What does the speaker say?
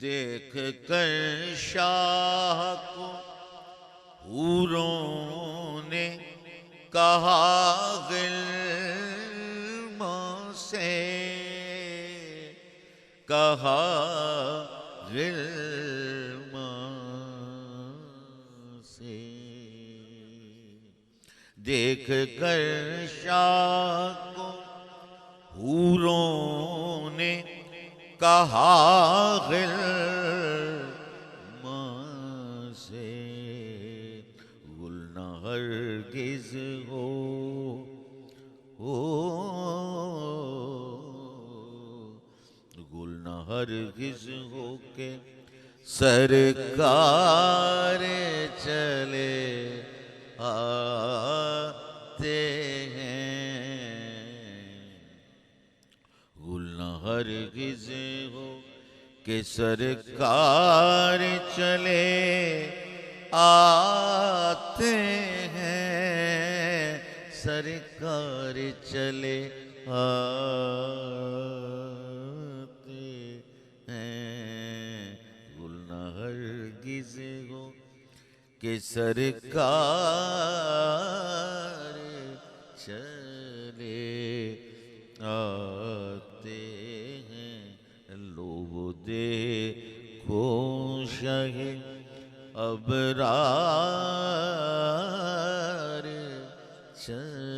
देख कर शाह को हूरों ने कहा गिल्मों से, कहा गिल्मों से। देख कर शाह को हूरों ने कहा गिल्मों से, गुल न हरगिज़ हो गुल न हरगिज़ हो के सरकार चले आते हैं। गुल न हरगिज़ हो के सरकार चले आते हैं, सरकार चले आते हैं। गुल न हरगिज़ हो के सरकार चले आते हैं। लोग देखो शहे अबरार चले